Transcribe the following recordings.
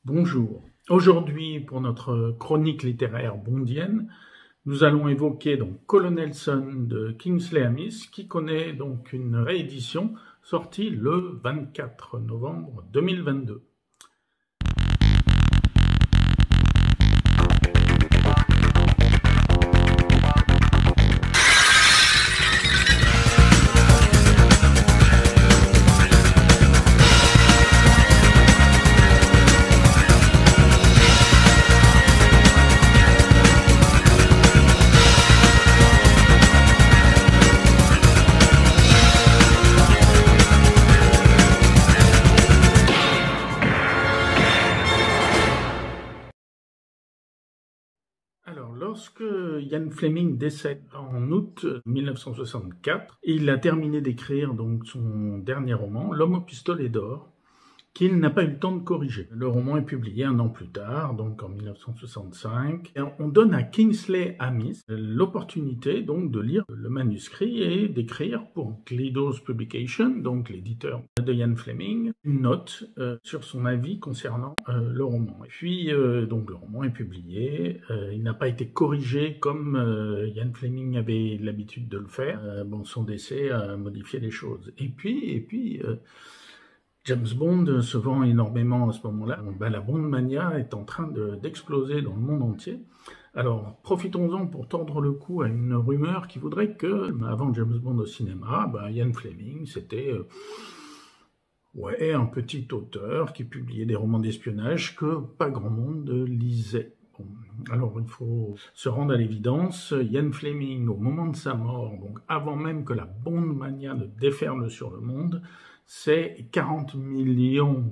Bonjour. Aujourd'hui, pour notre chronique littéraire bondienne, nous allons évoquer donc Colonel Sun de Kingsley Amis, qui connaît donc une réédition sortie le 24 novembre 2022. Alors, lorsque Ian Fleming décède en août 1964, il a terminé d'écrire donc son dernier roman, L'Homme au pistolet d'or, qu'il n'a pas eu le temps de corriger. Le roman est publié un an plus tard, donc en 1965. Et on donne à Kingsley Amis l'opportunité donc de lire le manuscrit et d'écrire pour Gleados Publication, donc l'éditeur de Ian Fleming, une note sur son avis concernant le roman. Et puis donc le roman est publié. Il n'a pas été corrigé comme Ian Fleming avait l'habitude de le faire. Son décès a modifié les choses. Et puis James Bond se vend énormément à ce moment-là. La Bond Mania est en train d'exploser dans le monde entier. Alors, profitons-en pour tordre le cou à une rumeur qui voudrait que, avant James Bond au cinéma, Ian Fleming, c'était un petit auteur qui publiait des romans d'espionnage que pas grand monde lisait. Bon, alors, il faut se rendre à l'évidence, Ian Fleming, au moment de sa mort, donc avant même que la Bond Mania ne déferle sur le monde, c'est 40 millions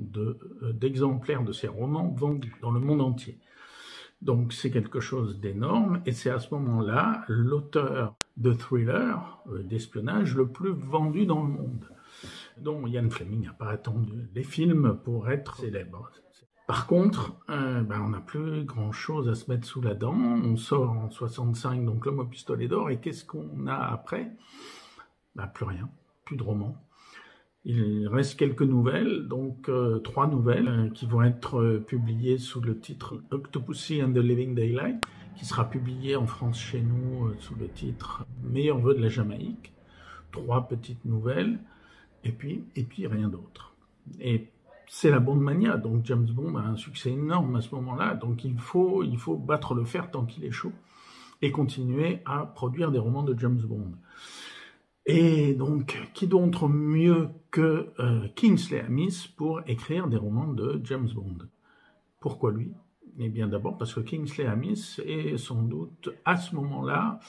d'exemplaires de ses romans vendus dans le monde entier. Donc c'est quelque chose d'énorme, et c'est à ce moment-là l'auteur de thriller, d'espionnage, le plus vendu dans le monde. Donc Ian Fleming n'a pas attendu les films pour être célèbre. Par contre, on n'a plus grand-chose à se mettre sous la dent. On sort en 65, donc L'Homme au pistolet d'or, et qu'est-ce qu'on a après? Plus rien, plus de romans. Il reste quelques nouvelles, donc 3 nouvelles qui vont être publiées sous le titre Octopussy and the Living Daylight, qui sera publié en France chez nous sous le titre Meilleurs vœux de la Jamaïque. 3 petites nouvelles, et puis rien d'autre. Et c'est la Bond Mania, donc James Bond a un succès énorme à ce moment-là, donc il faut battre le fer tant qu'il est chaud, et continuer à produire des romans de James Bond. Et donc, qui d'autre mieux que Kingsley Amis pour écrire des romans de James Bond? Pourquoi lui? Eh bien d'abord parce que Kingsley Amis est sans doute à ce moment-là,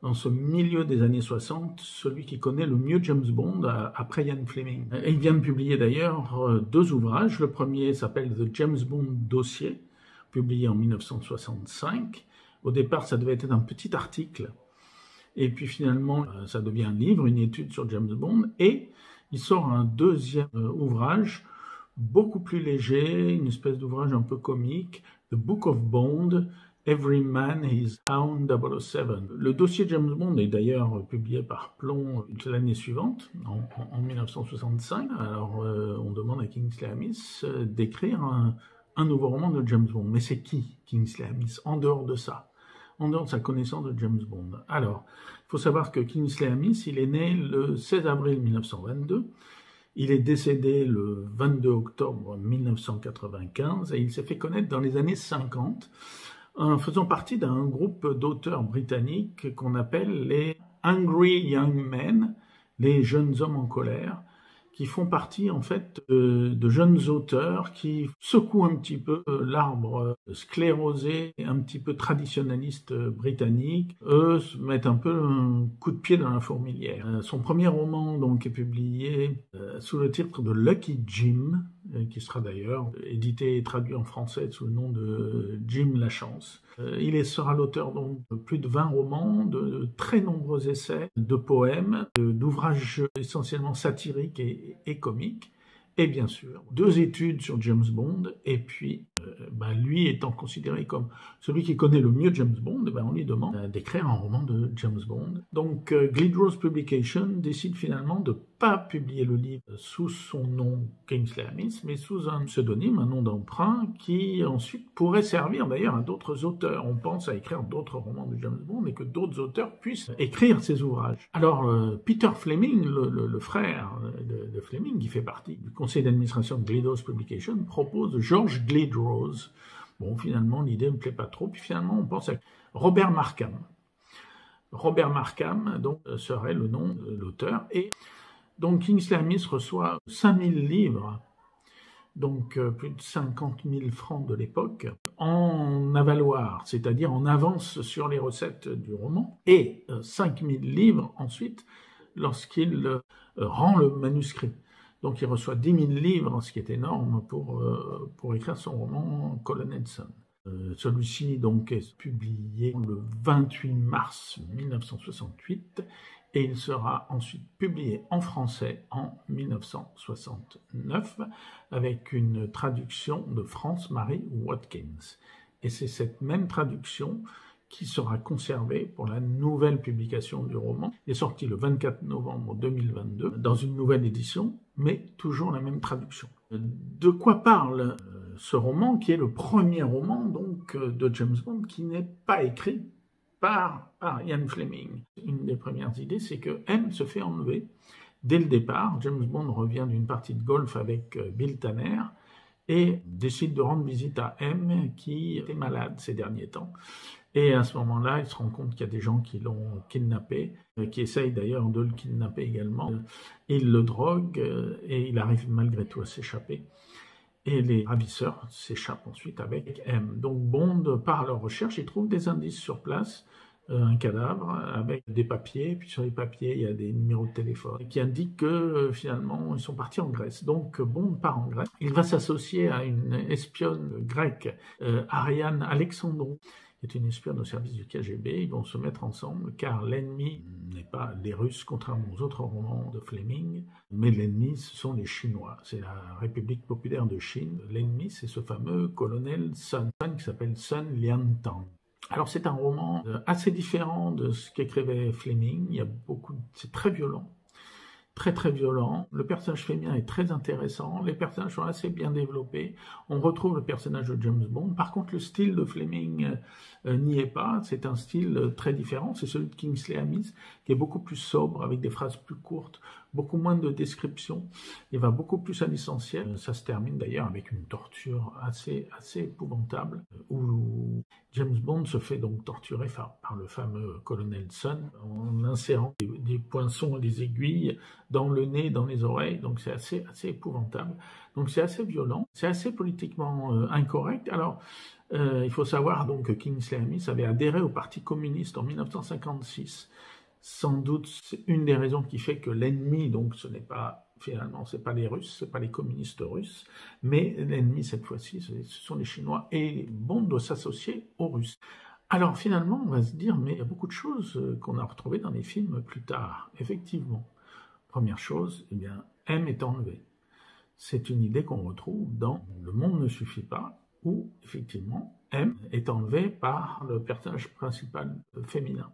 dans ce milieu des années 60, celui qui connaît le mieux James Bond après Ian Fleming. Et il vient de publier d'ailleurs 2 ouvrages. Le premier s'appelle The James Bond Dossier, publié en 1965. Au départ, ça devait être un petit article. Et puis finalement, ça devient un livre, une étude sur James Bond, et il sort un deuxième ouvrage, beaucoup plus léger, une espèce d'ouvrage un peu comique, The Book of Bond, Every Man His Own 007. Le dossier James Bond est d'ailleurs publié par Plon l'année suivante, en 1965. Alors on demande à Kingsley Amis d'écrire un nouveau roman de James Bond. Mais c'est qui Kingsley Amis en dehors de ça? En dehors de sa connaissance de James Bond. Alors, il faut savoir que Kingsley Amis, il est né le 16 avril 1922, il est décédé le 22 octobre 1995, et il s'est fait connaître dans les années 50, en faisant partie d'un groupe d'auteurs britanniques qu'on appelle les Angry Young Men, les jeunes hommes en colère, qui font partie en fait de jeunes auteurs qui secouent un petit peu l'arbre sclérosé, un petit peu traditionnaliste britannique. Eux mettent un peu un coup de pied dans la fourmilière. Son premier roman donc est publié sous le titre de Lucky Jim, qui sera d'ailleurs édité et traduit en français sous le nom de Jim Lachance. Il sera l'auteur donc de plus de 20 romans, de très nombreux essais, de poèmes, d'ouvrages essentiellement satiriques et comiques, et bien sûr 2 études sur James Bond, et puis lui étant considéré comme celui qui connaît le mieux James Bond, on lui demande d'écrire un roman de James Bond. Donc Gleados Publication décide finalement de pas publié le livre sous son nom Kingsley Amis, mais sous un pseudonyme, un nom d'emprunt, qui ensuite pourrait servir d'ailleurs à d'autres auteurs. On pense à écrire d'autres romans de James Bond et que d'autres auteurs puissent écrire ces ouvrages. Alors, Peter Fleming, le frère de Fleming, qui fait partie du conseil d'administration de Gleados Publications, propose George Gleadrose. Bon, finalement, l'idée ne me plaît pas trop, puis finalement, on pense à Robert Markham. Robert Markham, donc, serait le nom de l'auteur. Et donc, Kingsley Amis reçoit 5000 livres, donc plus de 50 000 francs de l'époque, en avaloir, c'est-à-dire en avance sur les recettes du roman, et 5000 livres ensuite, lorsqu'il rend le manuscrit. Donc, il reçoit 10 000 livres, ce qui est énorme pour écrire son roman Colonel Sun. Celui-ci donc est publié le 28 mars 1968 et il sera ensuite publié en français en 1969 avec une traduction de France-Marie Watkins. Et c'est cette même traduction qui sera conservée pour la nouvelle publication du roman. Il est sorti le 24 novembre 2022 dans une nouvelle édition, mais toujours la même traduction. De quoi parle ce roman, qui est le premier roman donc de James Bond qui n'est pas écrit par Ian Fleming. Une des premières idées, c'est que M se fait enlever dès le départ. James Bond revient d'une partie de golf avec Bill Tanner et décide de rendre visite à M qui était malade ces derniers temps. Et à ce moment-là, il se rend compte qu'il y a des gens qui l'ont kidnappé, qui essayent d'ailleurs de le kidnapper également. Il le drogue et il arrive malgré tout à s'échapper. Et les ravisseurs s'échappent ensuite avec M. Donc Bond part à leur recherche, il trouve des indices sur place, un cadavre avec des papiers, puis sur les papiers il y a des numéros de téléphone qui indiquent que finalement ils sont partis en Grèce. Donc Bond part en Grèce. Il va s'associer à une espionne grecque, Ariane Alexandrou, qui est une espionne au service du KGB. Ils vont se mettre ensemble car l'ennemi n'est pas les Russes, contrairement aux autres romans de Fleming, mais l'ennemi, ce sont les Chinois. C'est la République populaire de Chine. L'ennemi, c'est ce fameux colonel Sun, qui s'appelle Sun Liantang. Alors c'est un roman assez différent de ce qu'écrivait Fleming. Il y a c'est très violent. Très très violent. Le personnage féminin est très intéressant. Les personnages sont assez bien développés. On retrouve le personnage de James Bond. Par contre, le style de Fleming n'y est pas. C'est un style très différent. C'est celui de Kingsley Amis, qui est beaucoup plus sobre, avec des phrases plus courtes, beaucoup moins de descriptions. Il va beaucoup plus à l'essentiel. Ça se termine d'ailleurs avec une torture assez épouvantable, où James Bond se fait donc torturer par le fameux colonel Sun en insérant des poinçons et des aiguilles dans le nez, dans les oreilles, donc c'est assez épouvantable. Donc c'est assez violent, c'est assez politiquement incorrect. Alors, il faut savoir donc que Kingsley Amis avait adhéré au Parti communiste en 1956. Sans doute, c'est une des raisons qui fait que l'ennemi, donc ce n'est pas, finalement, c'est pas les Russes, c'est pas les communistes russes, mais l'ennemi cette fois-ci, ce sont les Chinois, et Bond doit s'associer aux Russes. Alors finalement, on va se dire, mais il y a beaucoup de choses qu'on a retrouvées dans les films plus tard, effectivement. Première chose, eh bien, M est enlevé. C'est une idée qu'on retrouve dans Le monde ne suffit pas, où, effectivement, M est enlevé par le personnage principal féminin,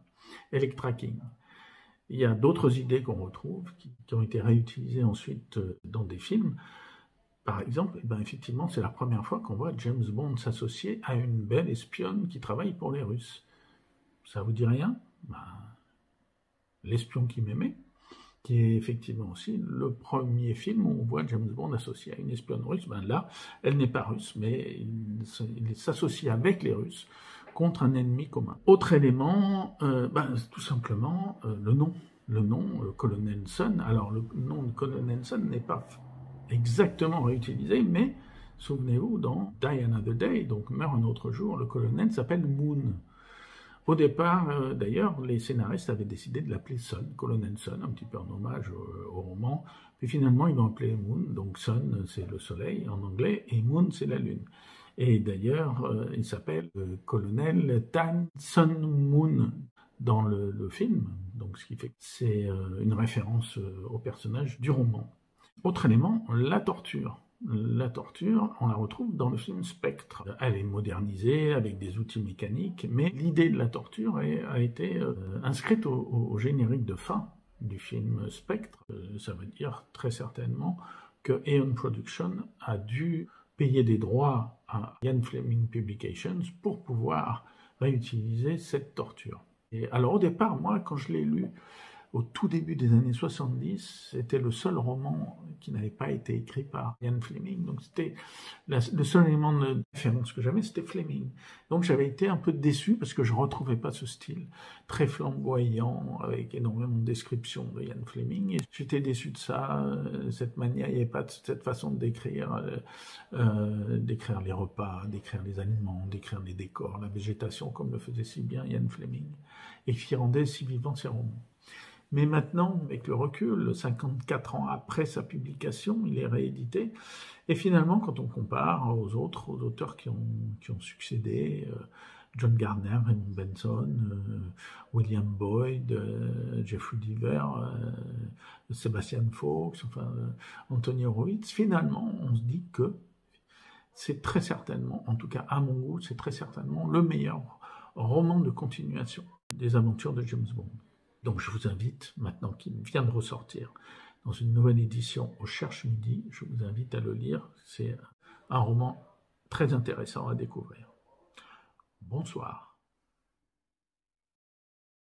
Elektra King. Il y a d'autres idées qu'on retrouve, qui ont été réutilisées ensuite dans des films. Par exemple, eh bien, effectivement, c'est la première fois qu'on voit James Bond s'associer à une belle espionne qui travaille pour les Russes. Ça vous dit rien? L'espion qui m'aimait, qui est effectivement aussi le premier film où on voit James Bond associé à une espionne russe. Là, elle n'est pas russe, mais il s'associe avec les Russes contre un ennemi commun. Autre élément, tout simplement le nom, Colonel Sun. Alors, le nom de Colonel Sun n'est pas exactement réutilisé, mais souvenez-vous, dans Die Another Day, donc Meurt un autre jour, le colonel s'appelle Moon. Au départ, d'ailleurs, les scénaristes avaient décidé de l'appeler Sun, Colonel Sun, un petit peu en hommage au roman. Puis finalement, ils l'ont appelé Moon. Donc Sun, c'est le soleil en anglais, et Moon, c'est la lune. Et d'ailleurs, il s'appelle Colonel Tan Sun Moon dans le film. Donc ce qui fait que c'est une référence au personnage du roman. Autre élément, la torture. La torture, on la retrouve dans le film Spectre. Elle est modernisée avec des outils mécaniques, mais l'idée de la torture a été inscrite au générique de fin du film Spectre. Ça veut dire très certainement que Eon Production a dû payer des droits à Ian Fleming Publications pour pouvoir réutiliser cette torture. Et alors au départ, moi, quand je l'ai lu au tout début des années 70, c'était le seul roman qui n'avait pas été écrit par Ian Fleming. Donc c'était le seul élément de référence que j'avais, c'était Fleming. Donc j'avais été un peu déçu parce que je retrouvais pas ce style très flamboyant avec énormément de descriptions de Ian Fleming. Et j'étais déçu de ça, cette manière, il n'y avait pas cette façon de décrire les repas, décrire les aliments, décrire les décors, la végétation, comme le faisait si bien Ian Fleming, et qui rendait si vivants ses romans. Mais maintenant, avec le recul, 54 ans après sa publication, il est réédité. Et finalement, quand on compare aux auteurs qui ont succédé, John Gardner, Raymond Benson, William Boyd, Jeffrey Deaver, Sebastian Faulks, Anthony Horowitz, finalement, on se dit que c'est très certainement, en tout cas à mon goût, c'est très certainement le meilleur roman de continuation des aventures de James Bond. Donc je vous invite, maintenant qu'il vient de ressortir dans une nouvelle édition au Cherche Midi, je vous invite à le lire. C'est un roman très intéressant à découvrir. Bonsoir.